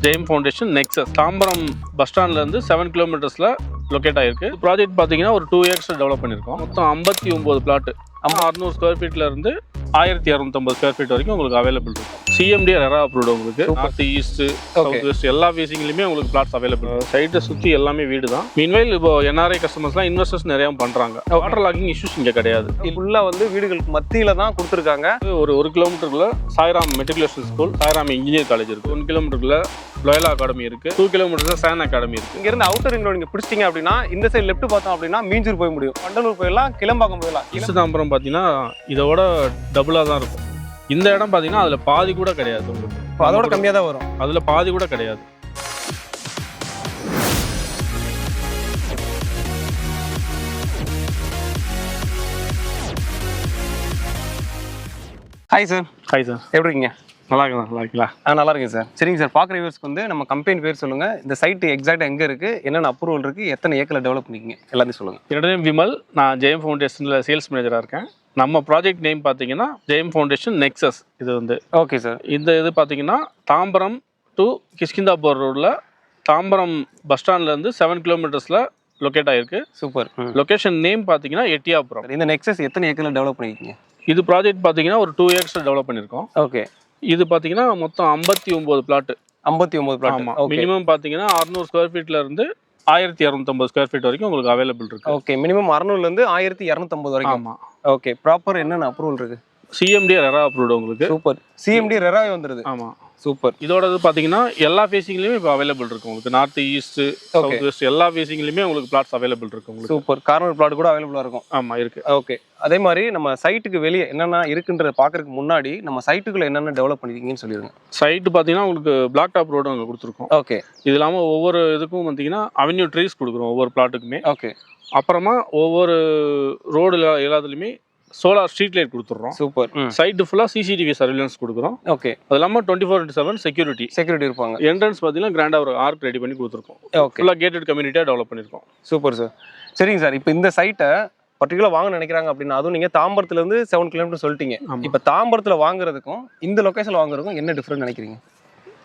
ஜெயம் foundation Nexus Tambaram bus ஸ்டாண்ட்லேருந்து 7 கிலோமீட்டர்ஸில் locate ஆகிருக்கு. Project பார்த்தீங்கன்னா ஒரு 2 இயர்ஸில் டெவலப் பண்ணியிருக்கோம். மொத்தம் 59 பிளாட்டு 600 ஸ்கொயர் ஃபீட்லேருந்து 1250 ஸ்கொயர் ஃபீட் வரைக்கும் உங்களுக்கு அவைலபிள் இருக்கும். சிஎம்டி ரெரா அப்ரூவ்டு உங்களுக்கு. நார்த் ஈஸ்ட் சவுத் வெஸ்ட் எல்லா ஃபேஸிங்லையுமே உங்களுக்கு பிளாட்ஸ் அவைலபிள். சைட்டை சுற்றி எல்லாமே வீடு தான். மீன்வைல் இப்போ என்ஆர்ஐ கஸ்டமர்ஸ்லாம் இன்வெஸ்டர்ஸ் நிறையா பண்ணுறாங்க. வாட்டர் லாகிங் இஷ்யூஸ் இங்கே கிடையாது. ஃபுல்லாக வந்து வீடுகளுக்கு மத்தியில் தான் கொடுத்துருக்காங்க. ஒரு கிலோமீட்டருக்குள்ள Sairam matriculation school, Sairam engineer college இருக்குது. 1 கிலோமீட்டருக்குள்ள லோயலா அகாடமி இருக்குது. 2 கிலோமீட்டர்ஸ் சான் அகாடமி இருக்குது. இங்கேருந்து அவுட்டர் ரிங் ரோடு நீங்கள் பிடிச்சிங்க அப்படின்னா இந்த சைடு லெஃப்ட் பார்த்தோம் அப்படின்னா மீஞ்சூர் போய் முடியும், வண்டலூர் போயிடலாம், கிளம்பாக்கம் போயிடலாம். ஈஸ்ட் தாம்பரம் பார்த்தீங்கன்னா இதோட டபுளாக தான் இருக்கும். இந்த இடம் பார்த்தீங்கன்னா அதில் பாதி கூட கிடையாது உங்களுக்கு. அதோட கம்மியாக தான் வரும். அதில் பாதி கூட கிடையாது. Hi sir. ஹாய் சார், எப்படி இருக்கீங்க? நல்லா இருக்கீங்களா? நல்லா இருக்கேன் சார். சரிங்க சார், பார்க்குற வியூவர்ஸ்க்கு வந்து நம்ம கம்பெனி பேர் சொல்லுங்கள், இந்த சைட்டு எக்ஸாக்டாக எங்கே இருக்குது, என்னென்ன அப்ரூவல் இருக்குது, எத்தனை ஏக்கரில் டெவலப் பண்ணிக்கிங்க எல்லாத்தையும் சொல்லுங்கள். என்னோட நேம் விமல். நான் ஜெயம் ஃபவுண்டேஷனில் சேல்ஸ் மேனேஜராக இருக்கேன். நம்ம ப்ராஜெக்ட் நேம் பார்த்தீங்கன்னா ஜெயம் ஃபவுண்டேஷன் நெக்ஸஸ். இது வந்து ஓகே சார். இது பார்த்தீங்கன்னா தாம்பரம் டு கிஷ்கிந்தாபுரம் ரோடில் தாம்பரம் பஸ் ஸ்டாண்ட்லேருந்து 7 கிலோமீட்டர்ஸில் லொக்கேட் ஆகிருக்கு. சூப்பர். லொக்கேஷன் நேம் பார்த்தீங்கன்னா எட்டியாபுரம். இந்த நெக்ஸஸ் எத்தனை ஏக்கரில் டெவலப் பண்ணிக்கிங்க? இது ப்ராஜெக்ட் பார்த்தீங்கன்னா ஒரு 2 இயர்ஸில் டெவலப் பண்ணியிருக்கோம். ஓகே. இது பார்த்தீங்கன்னா மொத்தம் 59 பிளாட்டு. 59 பிளாட். ஆமாம். மினிமம் பார்த்தீங்கன்னா 600 ஸ்கொயர் ஃபீட்லேருந்து 1250 ஸ்கொயர் ஃபீட் வரைக்கும் உங்களுக்கு அவைலபிள் இருக்குது. ஓகே. மினிமம் 600லேருந்து 1250 வரைக்கும். ஆமாம். ஓகே. ப்ராப்பர் என்னென்ன அப்ரூவல் இருக்குது? சிஎம்டி ரெரா அப்ரூவ்டு உங்களுக்கு. சூப்பர். சிஎம்டி ரெராவே வந்துடுது. ஆமாம். சூப்பர். இதோட இது பார்த்தீங்கன்னா எல்லா ஃபேஸிங்லையுமே இப்போ அவைலபிள் இருக்குது உங்களுக்கு. நார்த் ஈஸ்ட் சவுத் வெஸ்ட் எல்லா ஃபேஸிங்லையுமே உங்களுக்கு பிளாட்ஸ் அவைலபிள் இருக்குது உங்களுக்கு. சூப்பர். கார்னர் பிளாட் கூட அவைலபிளாக இருக்கும். ஆமாம், இருக்குது. ஓகே. அதே மாதிரி நம்ம சைட்டுக்கு வெளியே என்னென்ன இருக்குன்றத பார்க்கறதுக்கு முன்னாடி நம்ம சைட்டுக்குள்ள என்னென்ன டெவலப் பண்ணிருக்கீங்கன்னு சொல்லிடுங்க. சைட்டு பார்த்தீங்கன்னா உங்களுக்கு பிளாக் டாப் ரோடு அங்கே கொடுத்துருக்கோம். ஓகே. இது இல்லாமல் ஒவ்வொரு இதுக்கும் பார்த்தீங்கன்னா அவென்யூ ட்ரீஸ் கொடுக்குறோம் ஒவ்வொரு பிளாட்டுக்குமே. ஓகே. அப்புறமா ஒவ்வொரு ரோடு எல்லாத்துலேயுமே சோலார் ஸ்ட்ரீட் லைட் கொடுத்துட்றோம். சூப்பர். சைட்டு ஃபுல்லாக சிசிடிவி சர்வேலன்ஸ் கொடுக்குறோம். ஓகே. அது இல்லாமல் 24/7 செக்யூரிட்டி இருப்பாங்க. என்ட்ரன்ஸ் பார்த்தீங்கன்னா கிராண்டாக ஒரு ஆர்க் ரெடி பண்ணி கொடுத்துருக்கோம். ஓகே. ஃபுல்லாக கேட்டட் கம்யூனிட்டியாக டெவலப் பண்ணியிருக்கோம். Super sir. சரிங்க சார், இப்போ இந்த சைட்டை பர்டிகுலர் வாங்க நினைக்கிறாங்க அப்படின்னா, அதுவும் நீங்கள் தாம்பரத்துலேருந்து 7 கிலோமீட்டர் சொல்லிட்டீங்க. இப்போ தாம்பரத்தில் வாங்குறதுக்கும் இந்த லொக்கேஷனில் வாங்குறதுக்கும் என்ன டிஃப்ரெண்ட் நினைக்கிறீங்க?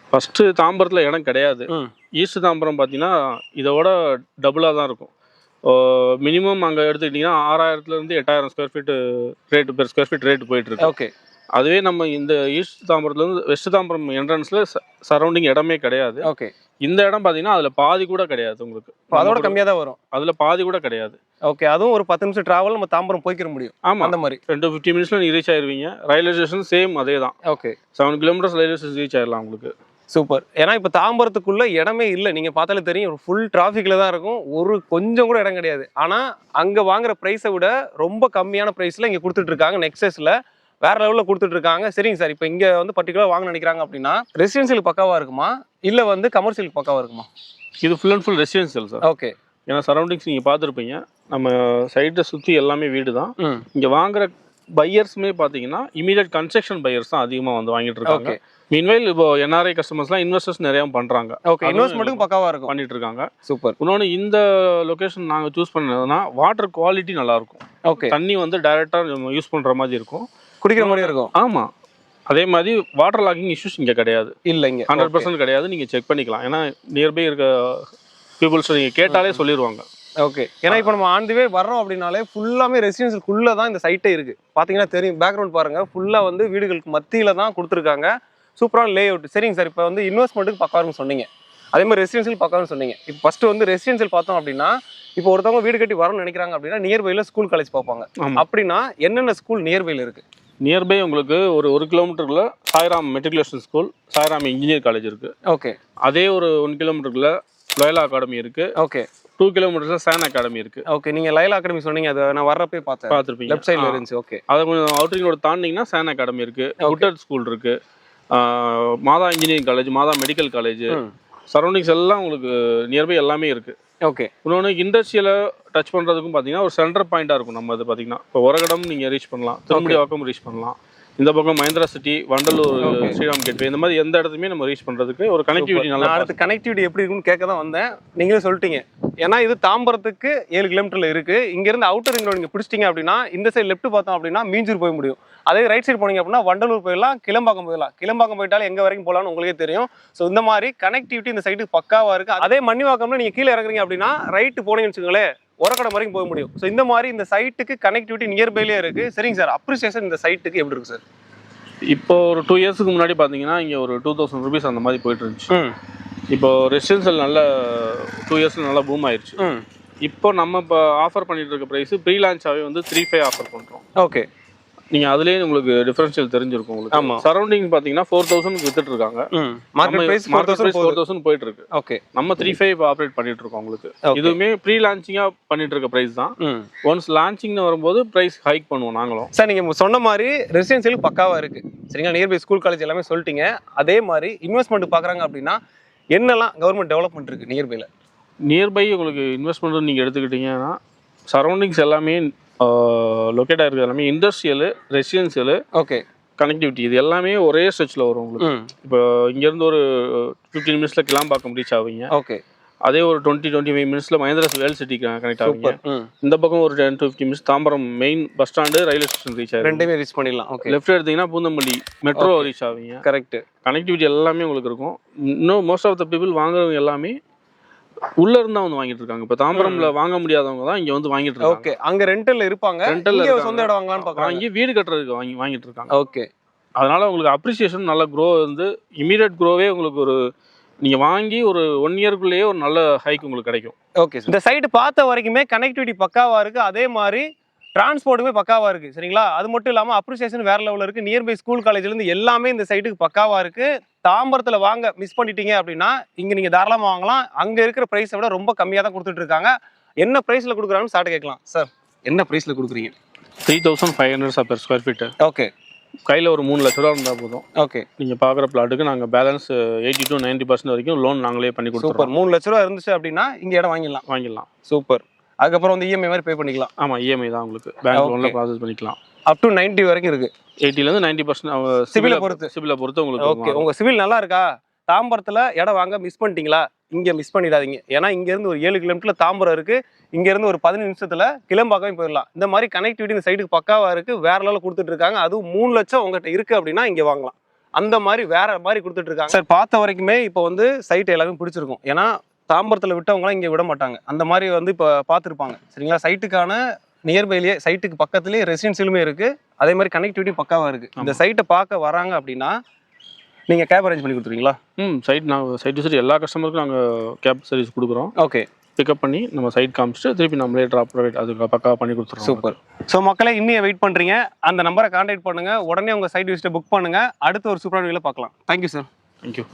ஃபஸ்ட்டு தாம்பரத்தில் இடம் கிடையாது. ஈஸ்ட் தாம்பரம் பார்த்தீங்கன்னா இதோட டபுளாக தான் இருக்கும். மினிமம் அங்கே எடுத்துக்கிட்டிங்கன்னா 6000லேருந்து 8000 square feet rate per square feet rate போயிட்டுருக்கு. ஓகே. அதுவே நம்ம இந்த ஈஸ்ட் தாம்பரத்துலேருந்து வெஸ்ட் தாம்பரம் என்ட்ரன்ஸில் சரௌண்டிங் இடமே கிடையாது. ஓகே. இந்த இடம் பார்த்தீங்கன்னா அதில் பாதி கூட கிடையாது உங்களுக்கு. அதோட கம்மியாக தான் வரும். அதில் பாதி கூட கிடையாது. ஓகே. அதுவும் ஒரு 10 நிமிஷம் ட்ராவல் நம்ம தாம்பரம் போய்க்கிற முடியும். ஆமாம், அந்த மாதிரி 10-15 மினிட்ஸில் நீங்கள் ரீச் ஆயிடுவீங்க. ரயில்வே ஸ்டேஷன் சேம் அதே தான். Okay. 7 kilometres railway station reach ஆயிடலாம் உங்களுக்கு. சூப்பர். ஏன்னா இப்போ தாம்பரத்துக்குள்ள இடமே இல்லை. நீங்கள் பார்த்தாலே தெரியும், ஒரு ஃபுல் டிராஃபிக்கில் தான் இருக்கும். ஒரு கொஞ்சம் கூட இடம் கிடையாது. ஆனால் அங்கே வாங்குற ப்ரைஸை விட ரொம்ப கம்மியான ப்ரைஸில் இங்கே கொடுத்துட்ருக்காங்க. நெக்ஸஸில் வேற லெவலில் கொடுத்துட்ருக்காங்க. சரிங்க சார், இப்போ இங்கே வந்து பர்டிகுலர் வாங்க நினைக்கிறாங்க அப்படின்னா ரெசிடென்சியல் பக்காவாக இருக்குமா இல்லை வந்து கமர்ஷியல் பக்காவாக இருக்குமா? இது full and full residential sir. Okay. ஏன்னா சரௌண்டிங்ஸ் நீங்கள் பார்த்துருப்பீங்க, நம்ம சைட்டை சுற்றி எல்லாமே வீடு தான். இங்கே வாங்குற பையர்ஸுமே பார்த்தீங்கன்னா இமீடியட் கன்ஸ்ட்ரக்ஷன் பையர்ஸ் தான் அதிகமாக வந்து வாங்கிட்டு இருக்காங்க. மீன்வைல் இப்போ என்ஆர்ஐ கஸ்டமர்ஸ்லாம் இன்வெஸ்டர்ஸ் நிறையா பண்ணுறாங்க. ஓகே. இன்வெஸ்ட்மெண்ட்டுக்கும் பக்காவாக இருக்கும் பண்ணிட்டு இருக்காங்க. சூப்பர். இன்னொன்று இந்த லொக்கேஷன் நாங்கள் சூஸ் பண்ணதுன்னா வாட்டர் குவாலிட்டி நல்லாயிருக்கும். ஓகே. தண்ணி வந்து டைரெக்டாக யூஸ் பண்ணுற மாதிரி இருக்கும், குடிக்கிற மாதிரி இருக்கும். ஆமாம். அதே மாதிரி வாட்டர் லாகிங் இஷ்யூஸ் இங்கே கிடையாது. இல்லை, இங்கே 100% கிடையாது. நீங்கள் செக் பண்ணிக்கலாம். ஏன்னா நியர்பை இருக்க பீப்புள்ஸ் நீங்கள் கேட்டாலே சொல்லிடுவாங்க. ஓகே. ஏன்னா இப்போ நம்ம ஆன் தி வே வர்றோம் அப்படின்னாலே ஃபுல்லாமே ரெசிடென்சியலுக்குள்ளே தான் இந்த சைட்டே இருக்குது. பார்த்தீங்கன்னா தெரியும், பேக்ரவுண்ட் பாருங்கள், ஃபுல்லாக வந்து வீடுகளுக்கு மத்தியில் தான் கொடுத்துருக்காங்க. சூப்பரான லே அவுட். சரிங்க சார், இப்போ வந்து இன்வெஸ்ட்மெண்ட்டுக்கு பக்காவான்னு சொன்னீங்க, அதே மாதிரி ரெசிடென்சியல் பக்காவான்னு சொன்னீங்க. இப்போ ஃபஸ்ட்டு வந்து ரெசிடென்சியல் பார்த்தோம் அப்படின்னா, இப்போ ஒருத்தவங்க வீடு கட்டி வரணும்னு நினைக்கிறாங்க அப்படின்னா நியர்பையில் ஸ்கூல் காலேஜ் பார்ப்பாங்க. அப்படின்னா என்னென்ன ஸ்கூல் நியர்பையில் இருக்குது? நியர்பை உங்களுக்கு ஒரு கிலோமீட்டருக்குள்ள Sairam matriculation school, Sairam engineer college இருக்குது. ஓகே. அதே ஒரு 1 கிலோமீட்டருக்குள்ள லோயலா அகாடமி இருக்குது. ஓகே. 2 கிலோமீட்டர்ஸில் சான் அகாடமி இருக்குது. ஓகே. நீங்கள் லைலா அகாடமி சொன்னீங்க, அதை நான் வர்றப்பே பார்த்துருப்பீங்க, லெஃப்ட் சைடில் இருந்துச்சு. ஓகே. அதை கொஞ்சம் அவுட்டரிங் ரோடு தாண்டிங்கன்னா சான் அகாடமி இருக்குது, குட்டர் ஸ்கூல் இருக்குது, மாதா இன்ஜினியரிங் காலேஜ், மாதா மெடிக்கல் காலேஜ், சரௌண்டிங்ஸ் எல்லாம் உங்களுக்கு நியர்பை எல்லாமே இருக்குது. ஓகே. இன்னொன்று இண்டஸ்ட்ரியலை டச் பண்ணுறதுக்கும் பார்த்தீங்கன்னா ஒரு சென்டர் பாயிண்ட்டாக இருக்கும். நம்ம இது பார்த்தீங்கன்னா இப்போ உரகடம் நீங்கள் ரீச் பண்ணலாம், திருமணி வாக்கம் ரீச் பண்ணலாம். இந்த பக்கம் மஹிந்திரா சிட்டி, வண்டலூர், ஸ்ரீராம் கேட்வே இந்த மாதிரி எந்த இடத்துமே நம்ம ரீச் பண்றதுக்கு ஒரு கனெக்டிவிட்டி நல்லா. அடுத்து கனெக்டிவிட்டி எப்படி இருக்குன்னு கேட்க தான் வந்தேன், நீங்களே சொல்லிட்டீங்க. ஏன்னா இது தாம்பரத்துக்கு 7 கிலோமீட்டர்ல இருக்கு. இங்க இருந்து அவுட்டர் ரிங் ரோடு நீங்க பிடிச்சிட்டீங்க அப்படின்னா இந்த சைடு லெஃப்ட் பார்த்தோம் அப்படின்னா மீஞ்சூர் போய் முடியும். அதே ரைட் சைடு போனீங்க அப்படின்னா வண்டலூர் போயிடலாம், கிளம்பாக்கம் போயிடலாம். கிளம்பாக்கம் போயிட்டாலும் எங்க வரைக்கும் போகலாம்னு உங்களுக்கே தெரியும். ஸோ இந்த மாதிரி கனெக்டிவிட்டி இந்த சைட்டுக்கு பக்காவா இருக்கு. அதே மண்ணிவாக்கம்ல நீங்க கீழே இறங்குறீங்க அப்படின்னா ரைட்டு போனீங்கன்னு வச்சுக்கோங்களேன், உரக்கடை வரைக்கும் போக முடியும். ஸோ இந்த மாதிரி இந்த சைட்டுக்கு கனெக்டிவிட்டி நியர்பைலேயே இருக்கு. சரிங்க சார், அப்ரிசியேஷன் இந்த சைட்டுக்கு எப்படி இருக்கு சார்? இப்போ ஒரு 2 இயர்ஸ்க்கு முன்னாடி பார்த்தீங்கன்னா இங்கே ஒரு 2000 ரூபீஸ் அந்த மாதிரி போயிட்டு இருந்துச்சு. இப்போ ரெசிடென்ஷியல் நல்ல 2 இயர்ஸ்ல நல்லா பூம் ஆயிடுச்சு. இப்போ நம்ம இப்போ ஆஃபர் பண்ணிட்டு இருக்க ப்ரைஸ் ப்ரீ லான்ச்சாகவே வந்து 3.5 ஆஃபர் பண்ணுறோம். ஓகே, நீங்கள் அதுலேயே உங்களுக்கு டிஃபரன்ஷியல் தெரிஞ்சிருக்கும் உங்களுக்கு. ஆமாம், சரௌண்டிங் பார்த்தீங்கன்னா 4000 வித்துட்டு இருக்காங்க. மார்க்கெட் பிரைஸ் 4000 போயிட்டு இருக்கு. ஓகே, நம்ம 3.5 ஆப்ரேட் பண்ணிட்டு இருக்கோம் உங்களுக்கு. இதுவுமே ப்ரீ லான்ச்சிங்காக பண்ணிட்டு இருக்க ப்ரைஸ் தான். ஒன்ஸ் லான்ச்சிங்னு வரும்போது ப்ரைஸ் ஹைக் பண்ணுவோம் நாங்களும். சார் நீங்கள் சொன்ன மாதிரி ரெசிடென்சியல் பக்காவாக இருக்கு. சரிங்களா, நியர்பை ஸ்கூல் காலேஜ் எல்லாமே சொல்லிட்டீங்க. அதே மாதிரி இன்வெஸ்ட்மெண்ட் பார்க்குறாங்க அப்படின்னா என்னெல்லாம் கவர்மெண்ட் டெவலப்மெண்ட் இருக்கு நியர்பைல? நியர்பை உங்களுக்கு இன்வெஸ்ட்மெண்ட் நீங்கள் எடுத்துக்கிட்டீங்கன்னா சரௌண்டிங்ஸ் எல்லாமே லொக்கேட் ஆகிருக்கு. எல்லாமே இண்டஸ்ட்ரியலு, ரெசிடென்சியலு, ஓகே, கனெக்டிவிட்டி இது எல்லாமே ஒரே ஸ்ட்ரெச்சில் வரும் உங்களுக்கு. இப்போ இங்கேருந்து ஒரு 15 மினிட்ஸில் கிளாம்பாக்கம் ரீச் ஆவீங்க. ஓகே, அதே ஒரு 20-25 மினிட்ஸில் மஹிந்திரா வேல் சிட்டி கனெக்ட் ஆவீங்க. இந்த பக்கம் ஒரு 10-15 minutes Tambaram main bus stand, railway station reach ஆகும். ரெண்டுமே ரீச் பண்ணிடலாம். ஓகே, லெஃப்ட் எடுத்தீங்கன்னா பூந்தமல்லி மெட்ரோ ரீச் ஆவீங்க. கரெக்ட், கனெக்டிவிட்டி எல்லாமே உங்களுக்கு இருக்கும். இன்னும் மோஸ்ட் ஆஃப் த பீப்புள் வாங்குறவங்க எல்லாமே உள்ள இருந்தா வந்து வாங்கிட்டு இருக்காங்க. இப்ப தாம்பரம்ல வாங்க முடியாதவங்க தான் இங்க வந்து வாங்கிட்டு இருக்காங்க. ஓகே, அங்க ரெண்டல்ல இருப்பாங்க, இங்க சொந்த இடம் வாங்கலாம்னு பார்க்கறாங்க, இங்க வீடு கட்டறதுக்கு வாங்கிட்டு இருக்காங்க. ஓகே, அதனால உங்களுக்கு அப்ரிசியேஷன் நல்ல க்ரோ வந்து இமிடியேட் க்ரோவே உங்களுக்கு ஒரு நீங்க வாங்கி ஒரு 1 இயர்க்குள்ளேயே ஒரு நல்ல ஹைக் உங்களுக்கு கிடைக்கும். ஓகே, இந்த சைடு பார்த்த வரைக்குமே கனெக்டிவிட்டி பக்காவா இருக்கு. அதே மாதிரி டிரான்ஸ்போர்ட்டுமே பக்காவா இருக்கு. சரிங்களா, அது மட்டும் இல்லாம அப்ரிசியேஷன் வேற லெவல்ல இருக்கு. நியர்பை ஸ்கூல் காலேஜ்ல இருந்து எல்லாமே இந்த சைட்டுக்கு பக்காவா இருக்கு. தாம்பரத்துல வாங்க மிஸ் பண்ணிட்டீங்க அப்படின்னா இங்க நீங்க தாராளமா வாங்கலாம். அங்க இருக்கிற பிரைஸை விட ரொம்ப கம்மியா தான் கொடுத்துட்டு இருக்காங்க. என்ன பிரைஸ்ல கொடுக்குறாங்கன்னு ஸ்டார்ட் கேட்கலாம். சார் என்ன பிரைஸ்ல கொடுக்குறீங்க? 3500 per square feet. ஓகே, கையில ஒரு 3 லட்சம் ரூபா இருந்தா போதும். ஓகே, நீங்க பாக்குற பிளாட்டுக்கு நாங்க பேலன்ஸ் 80 to 90% வரைக்கும் லோன் நாங்களே பண்ணி கொடுத்துறோம். சூப்பர். 3 லட்சம் ரூபா இருந்துச்சு அப்படின்னா இங்க இடம் வாங்கிடலாம். சூப்பர். அதுக்கப்புறம் வந்து இஎம்ஐ மாதிரி பே பண்ணிக்கலாம். ஆமா, இஎம்ஐ தான் உங்களுக்கு பேங்க் லோன்ல ப்ராசஸ் பண்ணிக்கலாம். அப் டு 90 வரைக்கும் இருக்கு. 80ல இருந்து 90% சிபிலை பொறுத்து உங்களுக்கு. ஓகே, உங்க சிவில் நல்லா இருக்கா? தாம்பரத்துல இடம் வாங்க மிஸ் பண்ணிட்டீங்களா? இங்க மிஸ் பண்ணிடாதீங்க. ஏன்னா இங்க இருந்து ஒரு 7 கிலோமீட்டர்ல தாம்பரம் இருக்கு. இங்க இருந்து ஒரு 15 நிமிஷத்துல கிளம்பாக்கமே போயிடலாம். இந்த மாதிரி கனெக்டிவிட்டி இந்த சைடுக்கு பக்காவா இருக்கு. வேற லெவலில் கொடுத்துட்டு இருக்காங்க. அதுவும் 3 லட்சம் உங்ககிட்ட இருக்கு அப்படின்னா இங்க வாங்கலாம். அந்த மாதிரி வேற மாதிரி கொடுத்துட்டு இருக்காங்க. சார் பார்த்த வரைக்குமே இப்போ வந்து சைட் எல்லாமே பிடிச்சிருக்கும். ஏன்னா தாம்பரத்தில் விட்டவங்களாம் இங்கே விட மாட்டாங்க. அந்த மாதிரி வந்து இப்போ பார்த்துருப்பாங்க. சரிங்களா, சைட்டுக்கான நியர்பைலேயே சைட்டுக்கு பக்கத்துலேயே ரெசிடென்சியலுமே இருக்குது. அதே மாதிரி கனெக்டிவிட்டி பக்காவாக இருக்குது. இந்த சைட்டை பார்க்க வராங்க அப்படின்னா நீங்கள் கேப் அரேஞ்ச் பண்ணி கொடுத்துருவீங்களா? நாங்கள் சைட் விசிட் எல்லா கஸ்டமருக்கும் நாங்கள் கேப் சர்வீஸ் கொடுக்குறோம். ஓகே, பிக்கப் பண்ணி நம்ம சைட் காமிச்சிட்டு திருப்பி நம்மளே ட்ராப் அதுக்கு பக்காவாக பண்ணி கொடுத்துருவோம். சூப்பர். ஸோ மக்களே இன்னும் வெயிட் பண்ணுறீங்க, அந்த நம்பரை கான்டாக்ட் பண்ணுங்கள். உடனே உங்கள் சைட் விசிட்டை புக் பண்ணுங்கள். அடுத்த ஒரு சூப்பரான வீடியோவில் பார்க்கலாம். Thank you sir. தேங்க்யூ.